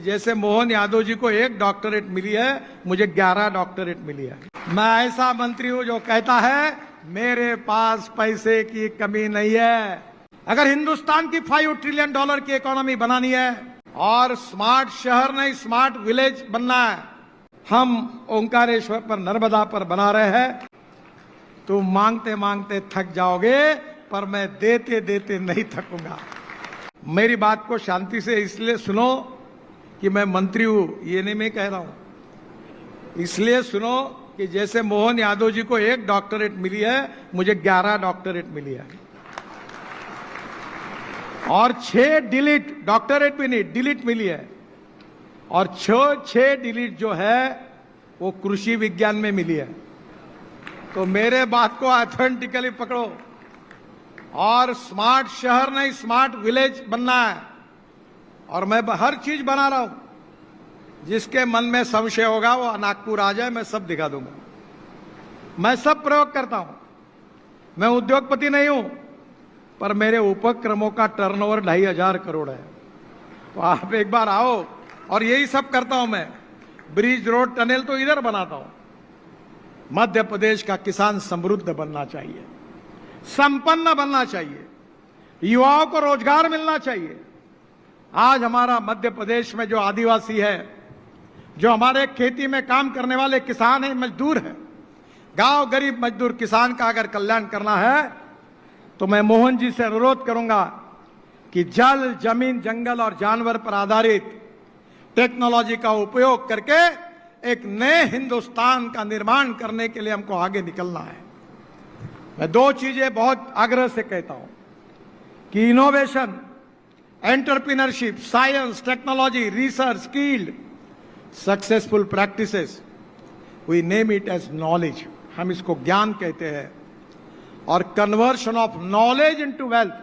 जैसे मोहन यादव जी को 1 डॉक्टरेट मिली है, मुझे 11 डॉक्टरेट मिली है। मैं ऐसा मंत्री हूं जो कहता है मेरे पास पैसे की कमी नहीं है। अगर हिंदुस्तान की $5 ट्रिलियन की इकोनॉमी बनानी है और स्मार्ट शहर नहीं स्मार्ट विलेज बनना है, हम ओंकारेश्वर पर नर्मदा पर बना रहे हैं। तो मांगते मांगते थक जाओगे, पर मैं देते देते नहीं थकूंगा। मेरी बात को शांति से इसलिए सुनो कि मैं मंत्री हूं, ये नहीं मैं कह रहा हूं। इसलिए सुनो कि जैसे मोहन यादव जी को 1 डॉक्टरेट मिली है, मुझे 11 डॉक्टरेट मिली है और 6 डिलीट, डॉक्टरेट भी नहीं डिलीट मिली है, और 6 डिलीट जो है वो कृषि विज्ञान में मिली है। तो मेरे बात को ऑथेंटिकली पकड़ो और स्मार्ट शहर नहीं स्मार्ट विलेज बनना है। और मैं हर चीज बना रहा हूं। जिसके मन में संशय होगा वो नागपुर आ जाए, मैं सब दिखा दूंगा। मैं सब प्रयोग करता हूं। मैं उद्योगपति नहीं हूं, पर मेरे उपक्रमों का टर्नओवर 2500 करोड़ है। तो आप एक बार आओ, और यही सब करता हूं मैं। ब्रिज, रोड, टनल तो इधर बनाता हूं। मध्य प्रदेश का किसान समृद्ध बनना चाहिए, संपन्न बनना चाहिए, युवाओं को रोजगार मिलना चाहिए। आज हमारा मध्य प्रदेश में जो आदिवासी है, जो हमारे खेती में काम करने वाले किसान हैं, मजदूर हैं, गांव गरीब मजदूर किसान का अगर कल्याण करना है, तो मैं मोहन जी से अनुरोध करूंगा कि जल, जमीन, जंगल और जानवर पर आधारित टेक्नोलॉजी का उपयोग करके एक नए हिंदुस्तान का निर्माण करने के लिए हमको आगे निकलना है। मैं 2 चीजें बहुत आग्रह से कहता हूं कि innovation, entrepreneurship, science, technology, research, skilled, successful practices, we name it as knowledge. हम इसको ज्ञान कहते हैं। और conversion of knowledge into wealth,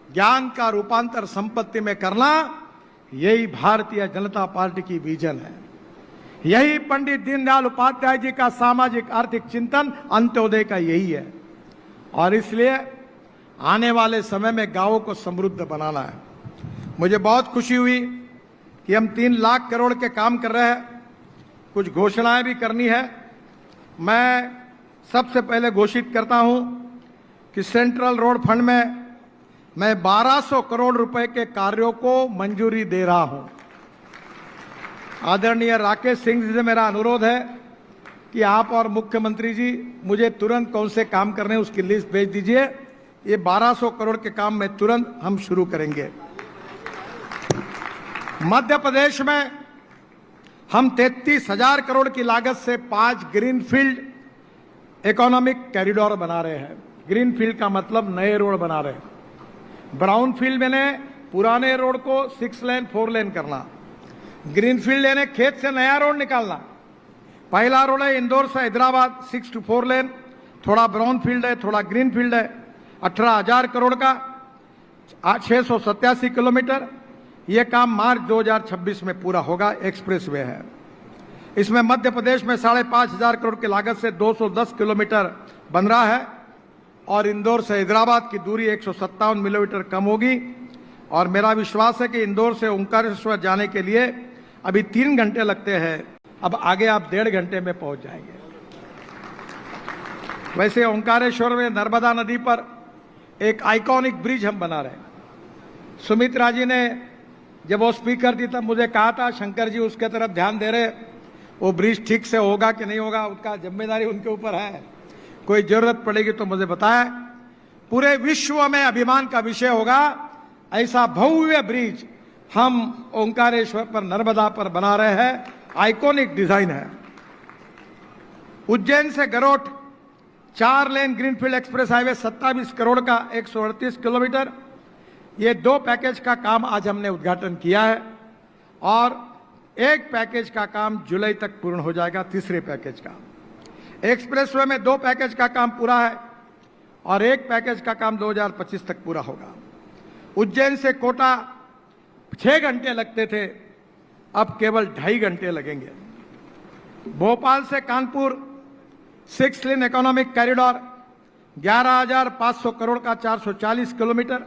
ज्ञान का रूपांतर संपत्ति में करना, यही भारतीय जनता पार्टी की विजन है। यही पंडित दीनदयाल उपाध्याय जी का सामाजिक आर्थिक चिंतन अंत्योदय का यही है। और इसलिए आने वाले समय में गांवों को समृद्ध बनाना है। मुझे बहुत खुशी हुई कि हम 3 लाख करोड़ के काम कर रहे हैं। कुछ घोषणाएं भी करनी है। मैं सबसे पहले घोषित करता हूं कि सेंट्रल रोड फंड में मैं 1200 करोड़ रुपए के कार्यों को मंजूरी दे रहा हूं। आदरणीय राकेश सिंह जी से मेरा अनुरोध है कि आप और मुख्यमंत्री जी मुझे तुरंत कौन से काम करने हैं उसकी लिस्ट भेज दीजिए। ये 1200 करोड़ के काम में तुरंत हम शुरू करेंगे। मध्य प्रदेश में हम 33,000 करोड़ की लागत से 5 ग्रीनफील्ड इकोनॉमिक कॉरिडोर बना रहे हैं। ग्रीनफील्ड का मतलब नए रोड बना रहे हैं। ब्राउनफील्ड मैंने पुराने रोड को 6 लेन 4 लेन करना, ग्रीनफील्ड यानी खेत से नया रोड निकालना। पहला रोड है इंदौर से हैदराबाद 6 to 4 लेन, थोड़ा ब्राउनफील्ड है, थोड़ा ग्रीनफील्ड है, 18,000 करोड़ का 687 किलोमीटर। यह काम मार्च 2026 में पूरा होगा। एक्सप्रेसवे है। इसमें मध्य प्रदेश में 5,500 करोड़ की लागत से 210 किलोमीटर बन रहा है और इंदौर से हैदराबाद की दूरी 157 किलोमीटर कम होगी। और मेरा विश्वास है कि इंदौर से ओंकारेश्वर जाने के लिए अभी 3 घंटे लगते हैं, अब आगे आप 1.5 घंटे में पहुंच जाएंगे। वैसे ओंकारेश्वर में नर्मदा नदी पर एक आइकॉनिक ब्रिज हम बना रहे हैं। सुमित्रा जी ने जब वो स्पीकर थी तब मुझे कहा था, शंकर जी उसके तरफ ध्यान दे रहे, वो ब्रिज ठीक से होगा कि नहीं होगा उसका जिम्मेदारी उनके ऊपर है। कोई जरूरत पड़ेगी तो मुझे बताएं। पूरे विश्व में अभिमान का विषय होगा ऐसा भव्य ब्रिज हम ओंकारेश्वर पर नर्मदा पर बना रहे हैं। आइकॉनिक डिजाइन है। उज्जैन से Garoth 4 lane greenfield express highway 27 crore का 138 किलोमीटर। ये 2 पैकेज का काम आज हमने उद्घाटन किया है और 1 पैकेज का काम जुलाई तक पूर्ण हो जाएगा। 3रे पैकेज का एक्सप्रेसवे में 2 पैकेज का काम पूरा है और 1 पैकेज का काम 2025 तक पूरा होगा। उज्जैन से कोटा 6 घंटे लगते थे, अब केवल 2.5 घंटे लगेंगे। भोपाल से कानपुर 6 लेन इकोनॉमिक कॉरिडोर 11,500 करोड़ का 440 किलोमीटर।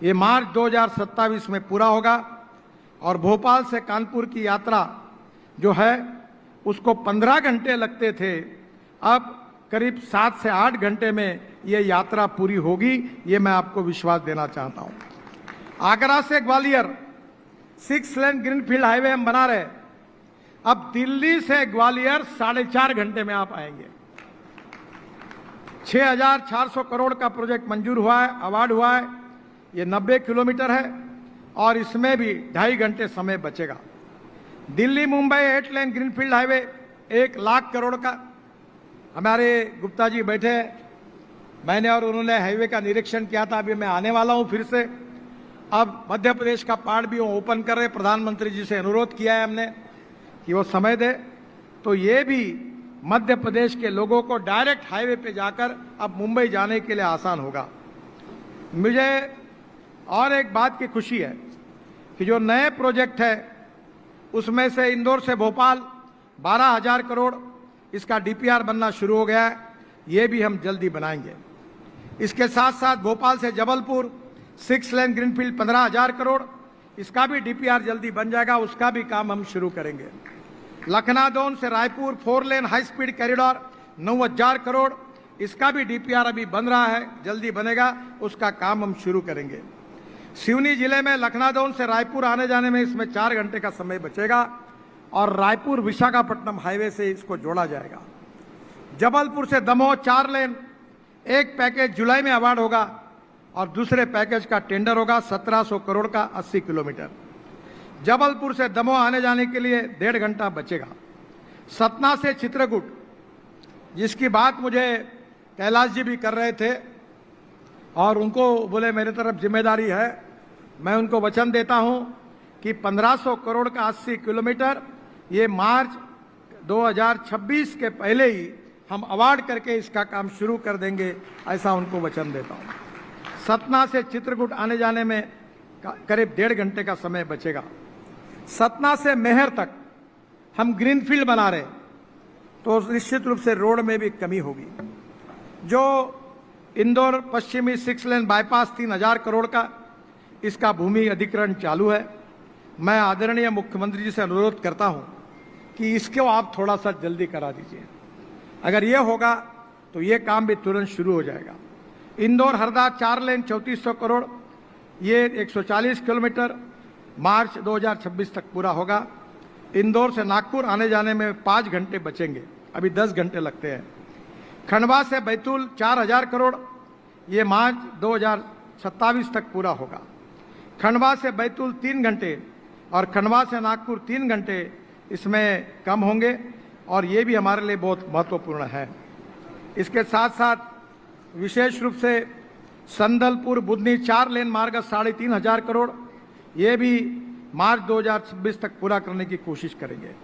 ये मार्च 2027 में पूरा होगा। और भोपाल से कानपुर की यात्रा जो है उसको 15 घंटे लगते थे, अब करीब 7 से 8 घंटे में ये यात्रा पूरी होगी, ये मैं आपको विश्वास देना चाहता हूं। आगरा से ग्वालियर 6 लेन ग्रीनफील्ड हाईवे हम बना रहे, अब दिल्ली से ग्वालियर 4.5 घंटे में आप आएंगे। 6,400 करोड़ का प्रोजेक्ट मंजूर हुआ है, अवार्ड हुआ है। ये 90 किलोमीटर है और इसमें भी 2.5 घंटे समय बचेगा। Delhi Mumbai 8 lane greenfield highway 1 lakh crore का, हमारे गुप्ता जी बैठे, मैंने और उन्होंने हाईवे का निरीक्षण किया था। अभी मैं आने वाला हूं फिर से। अब मध्य प्रदेश का पार्ट भी वो ओपन कर रहे, प्रधानमंत्री जी से अनुरोध किया है हमने कि वो समय दे, तो ये भी मध्य प्रदेश के लोगों को डायरेक्ट हाईवे पे जाकर अब मुंबई जाने के लिए आसान होगा। मुझे और एक बात की खुशी है कि जो नए प्रोजेक्ट है उसमें से इंदौर से भोपाल 12,000 करोड़, इसका डीपीआर बनना शुरू हो गया है, ये भी हम जल्दी बनाएंगे। इसके साथ साथ भोपाल से जबलपुर 6 लेन ग्रीनफील्ड 15,000 करोड़, इसका भी डीपीआर जल्दी बन जाएगा, उसका भी काम हम शुरू करेंगे। लखनऊ से रायपुर 4 लेन हाई स्पीड कॉरिडोर 9,000 करोड़, इसका भी डीपीआर अभी बन रहा है, जल्दी बनेगा, उसका काम हम शुरू करेंगे। सिवनी जिले में लखनऊ से रायपुर आने जाने में इसमें 4 घंटे का समय बचेगा और रायपुर विशाखापट्टनम हाईवे से इसको जोड़ा जाएगा। जबलपुर से दमोह 4 लेन, एक पैकेज जुलाई में अवार्ड होगा और दूसरे पैकेज का टेंडर होगा 1700 करोड़ का 80 किलोमीटर। जबलपुर से दमोह आने जाने के लिए 1.5 घंटा बचेगा। सतना से चित्रकूट, जिसकी बात मुझे कैलाश जी भी कर रहे थे और उनको बोले मेरे तरफ जिम्मेदारी है, मैं उनको वचन देता हूं कि 1500 करोड़ का 80 किलोमीटर ये मार्च 2026 के पहले ही हम अवार्ड करके इसका काम शुरू कर देंगे, ऐसा उनको वचन देता हूं। सतना से चित्रकूट आने जाने में करीब 1.5 घंटे का समय बचेगा। सतना से मेहर तक हम ग्रीनफील्ड बना रहे, तो निश्चित रूप से रोड में भी कमी होगी। जो इंदौर पश्चिमी 6 लेन बाईपास 3,000 करोड़ का, इसका भूमि अधिग्रहण चालू है। मैं आदरणीय मुख्यमंत्री जी से अनुरोध करता हूं कि इसको आप थोड़ा सा जल्दी करा दीजिए। अगर ये होगा तो ये काम भी तुरंत शुरू हो जाएगा। इंदौर हरदा 4 लेन 3400 करोड़, ये 140 किलोमीटर मार्च 2026 तक पूरा होगा। इंदौर से नागपुर आने जाने में 5 घंटे बचेंगे, अभी 10 घंटे लगते हैं। खंडवा से बैतूल 4,000 करोड़, ये मार्च 2027 तक पूरा होगा। खंडवा से बैतूल 3 घंटे और खंडवा से नागपुर 3 घंटे इसमें कम होंगे और ये भी हमारे लिए बहुत महत्वपूर्ण है। इसके साथ साथ विशेष रूप से संदलपुर बुधनी 4 लेन मार्ग 3,500 करोड़, ये भी मार्च 2026 तक पूरा करने की कोशिश करेंगे।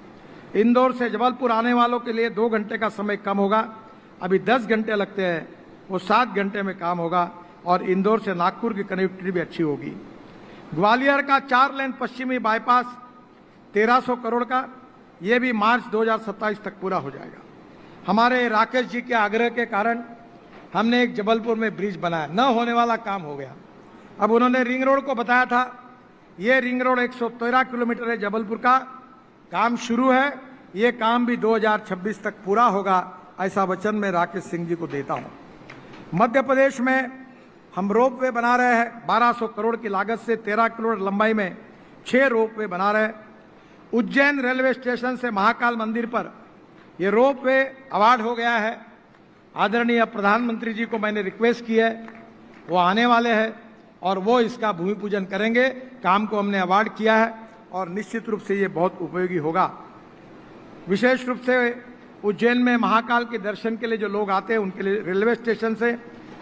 इंदौर से जबलपुर आने वालों के लिए 2 घंटे का समय कम होगा, अभी 10 घंटे लगते हैं, वो 7 घंटे में काम होगा और इंदौर से नागपुर की कनेक्टिविटी भी अच्छी होगी। ग्वालियर का 4 लेन पश्चिमी बाईपास 1,300 करोड़ का, ये भी मार्च 2027 तक पूरा हो जाएगा। हमारे राकेश जी के आग्रह के कारण हमने एक जबलपुर में ब्रिज बनाया, न होने वाला काम हो गया। अब उन्होंने रिंग रोड को बताया था, ये रिंग रोड 113 किलोमीटर है जबलपुर का, काम शुरू है, ये काम भी 2026 तक पूरा होगा, ऐसा वचन मैं राकेश सिंह जी को देता हूं। मध्य प्रदेश में हम रोप वे बना रहे हैं, 1200 करोड़ की लागत से 13 किलोमीटर लंबाई में 6 रोप वे बना रहे हैं। उज्जैन रेलवे स्टेशन से महाकाल मंदिर पर ये रोप वे अवार्ड हो गया है। आदरणीय प्रधानमंत्री जी को मैंने रिक्वेस्ट की है, वो आने वाले हैं और वो इसका भूमि पूजन करेंगे। काम को हमने अवार्ड किया है और निश्चित रूप से ये बहुत उपयोगी होगा। विशेष रूप से उज्जैन में महाकाल के दर्शन के लिए जो लोग आते हैं उनके लिए रेलवे स्टेशन से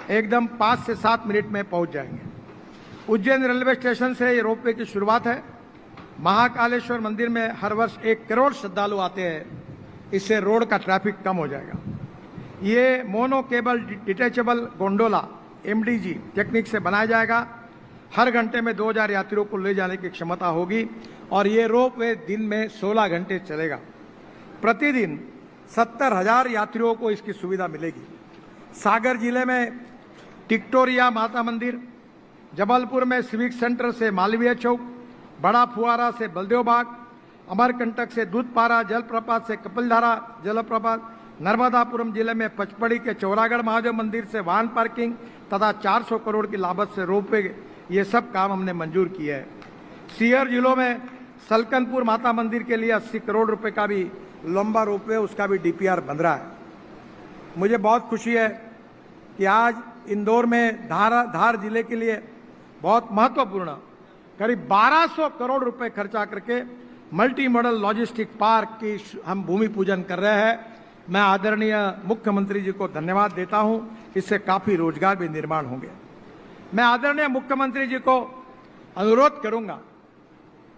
एकदम 5 से 7 मिनट में पहुंच जाएंगे। उज्जैन रेलवे स्टेशन से ये रोपवे की शुरुआत है। महाकालेश्वर मंदिर में हर वर्ष 1 करोड़ श्रद्धालु आते हैं, इससे रोड का ट्रैफिक कम हो जाएगा। ये mono cable detachable gondola MDG technique से बनाया जाएगा। हर घंटे में 2000 यात्रियों को ले जाने की क्षमता होगी और ये रोप वे दिन में 16 घंटे चलेगा। प्रतिदिन 70,000 यात्रियों को इसकी सुविधा मिलेगी। सागर जिले में टिक्टोरिया माता मंदिर, जबलपुर में सिविक सेंटर से मालवीय चौक बड़ा फुहारा से बलदेव बाग, अमरकंटक से दूधपारा जलप्रपात से कपिलधारा जलप्रपात, नर्मदापुरम जिले में पचपड़ी के चौरागढ़ महादेव मंदिर से वाहन पार्किंग तथा 400 करोड़ की लागत से रोपवे, ये सब काम हमने मंजूर किए हैं। सीकर जिलों में सलकनपुर माता मंदिर के लिए 80 करोड़ रुपए का भी लंबा रोपवे, उसका भी डीपीआर बन रहा है। मुझे बहुत खुशी है कि आज इंदौर में धार जिले के लिए बहुत महत्वपूर्ण करीब 1200 करोड़ रुपए खर्चा करके मल्टी मॉडल लॉजिस्टिक पार्क की हम भूमि पूजन कर रहे हैं। मैं आदरणीय मुख्यमंत्री जी को धन्यवाद देता हूं, इससे काफी रोजगार भी निर्माण होंगे। मैं आदरणीय मुख्यमंत्री जी को अनुरोध करूंगा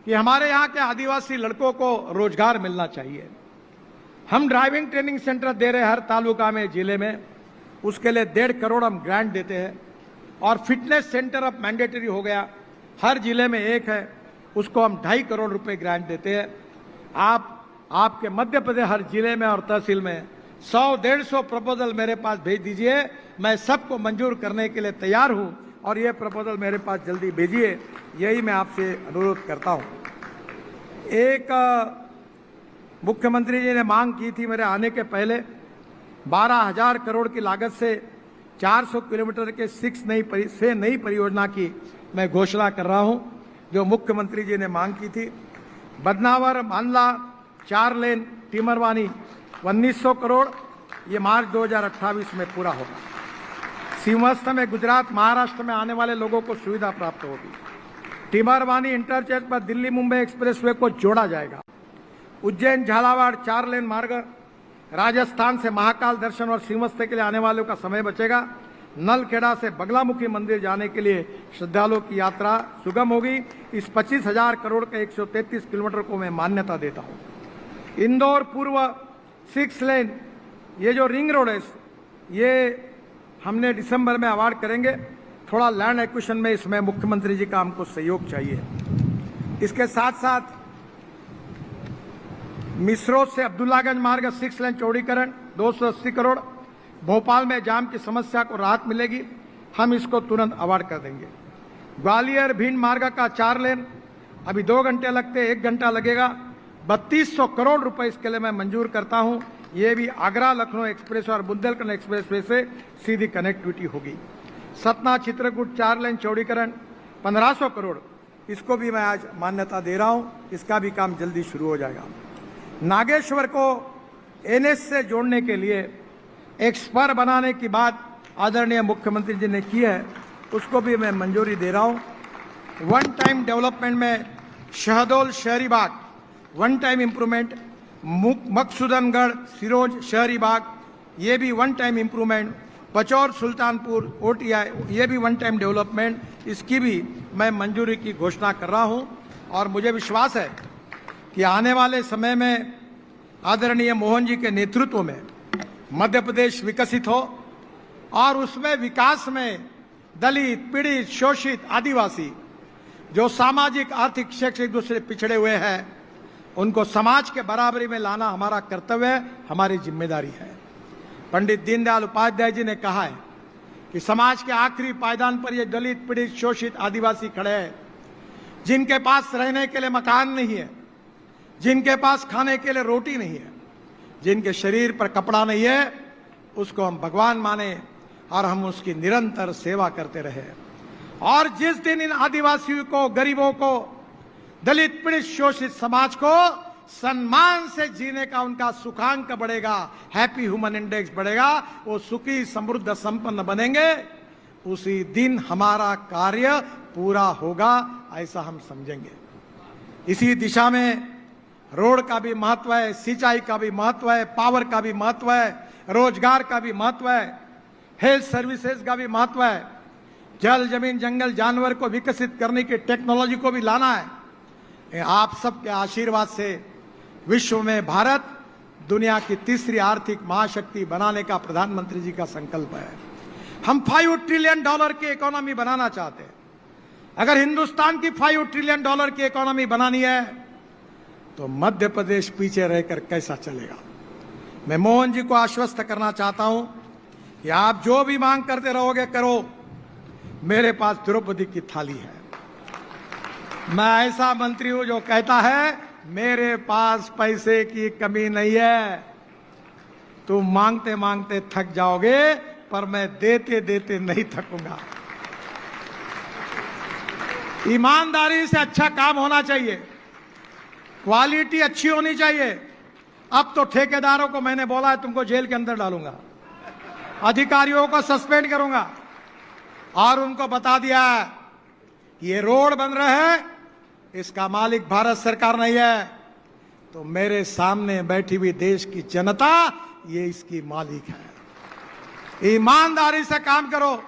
कि हमारे यहाँ के आदिवासी लड़कों को रोजगार मिलना चाहिए। हम ड्राइविंग ट्रेनिंग सेंटर दे रहे हैं हर तालुका में, जिले में, उसके लिए 1.5 करोड़ हम ग्रांट देते हैं। और फिटनेस सेंटर अब मैंडेटरी हो गया, हर जिले में एक है, उसको हम 2.5 करोड़ रुपए ग्रांट देते हैं। आपके मध्य प्रदेश हर जिले में और तहसील में 100-150 प्रपोजल मेरे पास भेज दीजिए, मैं सबको मंजूर करने के लिए तैयार हूं और ये प्रपोजल मेरे पास जल्दी भेजिए, यही मैं आपसे अनुरोध करता हूं। एक मुख्यमंत्री जी ने मांग की थी मेरे आने के पहले, 12,000 करोड़ की लागत से 400 किलोमीटर के 6 नई परियोजना की मैं घोषणा कर रहा हूं, जो मुख्यमंत्री जी ने मांग की थी। बदनावर मांडला 4 लेन टीमरवानी 1900 करोड़, ये मार्च 2028 में पूरा होगा। सीमास्थ में गुजरात महाराष्ट्र में आने वाले लोगों को सुविधा प्राप्त होगी। टीमरवानी इंटरचेंज पर दिल्ली मुंबई एक्सप्रेसवे को जोड़ा जाएगा। उज्जैन झालावाड़ 4 लेन मार्ग, राजस्थान से महाकाल दर्शन और सीमस्थ के लिए आने वालों का समय बचेगा। नलखेड़ा से बगलामुखी मंदिर जाने के लिए श्रद्धालुओं की यात्रा सुगम होगी। इस 25,000 करोड़ के 133 किलोमीटर को मैं मान्यता देता हूं। इंदौर पूर्व 6 लेन, ये जो रिंग रोड है, ये हमने दिसंबर में अवार्ड करेंगे। थोड़ा लैंड एक्विजिशन में इसमें मुख्यमंत्री जी का हमको सहयोग चाहिए। इसके साथ साथ मिसरोद से अब्दुल्लागंज मार्ग 6 लेन चौड़ीकरण 280 करोड़, भोपाल में जाम की समस्या को राहत मिलेगी, हम इसको तुरंत अवार्ड कर देंगे। ग्वालियर भिंड मार्ग का 4 लेन, अभी 2 घंटे लगते, 1 घंटा लगेगा, 3200 करोड़ रुपए इसके लिए मैं मंजूर करता हूं। ये भी आगरा लखनऊ एक्सप्रेस और बुंदेलखंड एक्सप्रेसवे से सीधी कनेक्टिविटी होगी। सतना चित्रकूट 4 लेन चौड़ीकरण 1500 करोड़, इसको भी मैं आज मान्यता दे रहा हूं, इसका भी काम जल्दी शुरू हो जाएगा। नागेश्वर को एनएच से जोड़ने के लिए एक स्पर बनाने की बात आदरणीय मुख्यमंत्री जी ने की है, उसको भी मैं मंजूरी दे रहा हूं। वन टाइम डेवलपमेंट में शहडोल शहरी बाग one time improvement, Maksudangarh Sironj शहरी बाग, ये भी one time improvement, Pachore Sultanpur OTI, ये भी वन टाइम डेवलपमेंट, इसकी भी मैं मंजूरी की घोषणा कर रहा हूं। और मुझे विश्वास है कि आने वाले समय में आदरणीय मोहन जी के नेतृत्व में मध्य प्रदेश विकसित हो और उसमें विकास में दलित, पीड़ित, शोषित, आदिवासी, जो सामाजिक आर्थिक शैक्षिक दूसरे पिछड़े हुए हैं, उनको समाज के बराबरी में लाना हमारा कर्तव्य है, हमारी जिम्मेदारी है। पंडित दीनदयाल उपाध्याय जी ने कहा है कि समाज के आखिरी पायदान पर ये दलित, पीड़ित, शोषित, आदिवासी खड़े हैं, जिनके पास रहने के लिए मकान नहीं है, जिनके पास खाने के लिए रोटी नहीं है, जिनके शरीर पर कपड़ा नहीं है, उसको हम भगवान माने और हम उसकी निरंतर सेवा करते रहे। और जिस दिन इन आदिवासियों को, गरीबों को, दलित, पीड़ित, शोषित समाज को सम्मान से जीने का उनका सुखांक बढ़ेगा, हैप्पी ह्यूमन इंडेक्स बढ़ेगा, वो सुखी, समृद्ध, संपन्न बनेंगे, उसी दिन हमारा कार्य पूरा होगा, ऐसा हम समझेंगे। इसी दिशा में रोड का भी महत्व है, सिंचाई का भी महत्व है, पावर का भी महत्व है, रोजगार का भी महत्व है, हेल्थ सर्विसेज का भी महत्व है, जल, जमीन, जंगल, जानवर को विकसित करने की टेक्नोलॉजी को भी लाना है। आप सबके आशीर्वाद से विश्व में भारत दुनिया की तीसरी आर्थिक महाशक्ति बनाने का प्रधानमंत्री जी का संकल्प है। हम $5 ट्रिलियन की इकोनॉमी बनाना चाहते हैं। अगर हिंदुस्तान की $5 ट्रिलियन की इकोनॉमी बनानी है तो मध्य प्रदेश पीछे रहकर कैसा चलेगा। मैं मोहन जी को आश्वस्त करना चाहता हूं कि आप जो भी मांग करते रहोगे करो, मेरे पास द्रौपदी की थाली है। मैं ऐसा मंत्री हूं जो कहता है मेरे पास पैसे की कमी नहीं है। तुम मांगते मांगते थक जाओगे, पर मैं देते देते नहीं थकूंगा। ईमानदारी से अच्छा काम होना चाहिए, क्वालिटी अच्छी होनी चाहिए। अब तो ठेकेदारों को मैंने बोला है तुमको जेल के अंदर डालूंगा, अधिकारियों को सस्पेंड करूंगा, और उनको बता दिया है कि ये रोड बन रहा है, इसका मालिक भारत सरकार नहीं है, तो मेरे सामने बैठी हुई देश की जनता ये इसकी मालिक है। ईमानदारी से काम करो।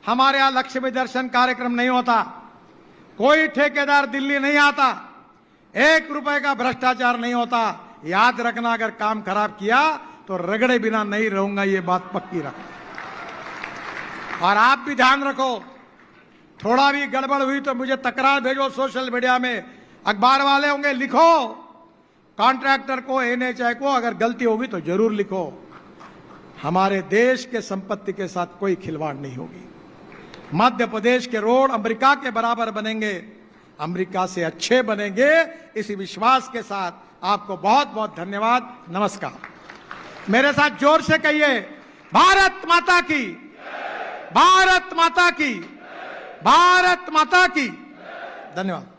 हमारे यहां लक्ष्मी दर्शन कार्यक्रम नहीं होता, कोई ठेकेदार दिल्ली नहीं आता, 1 रुपए का भ्रष्टाचार नहीं होता। याद रखना, अगर काम खराब किया तो रगड़े बिना नहीं रहूंगा, ये बात पक्की रखना। और आप भी ध्यान रखो, थोड़ा भी गड़बड़ हुई तो मुझे तकरार भेजो सोशल मीडिया में, अखबार वाले होंगे, लिखो। कॉन्ट्रैक्टर को, एनएचआई को अगर गलती होगी तो जरूर लिखो। हमारे देश के संपत्ति के साथ कोई खिलवाड़ नहीं होगी। मध्य प्रदेश के रोड अमेरिका के बराबर बनेंगे, अमेरिका से अच्छे बनेंगे, इसी विश्वास के साथ आपको बहुत बहुत धन्यवाद। नमस्कार। मेरे साथ जोर से कहिए, भारत माता की, भारत माता की, भारत माता की। धन्यवाद।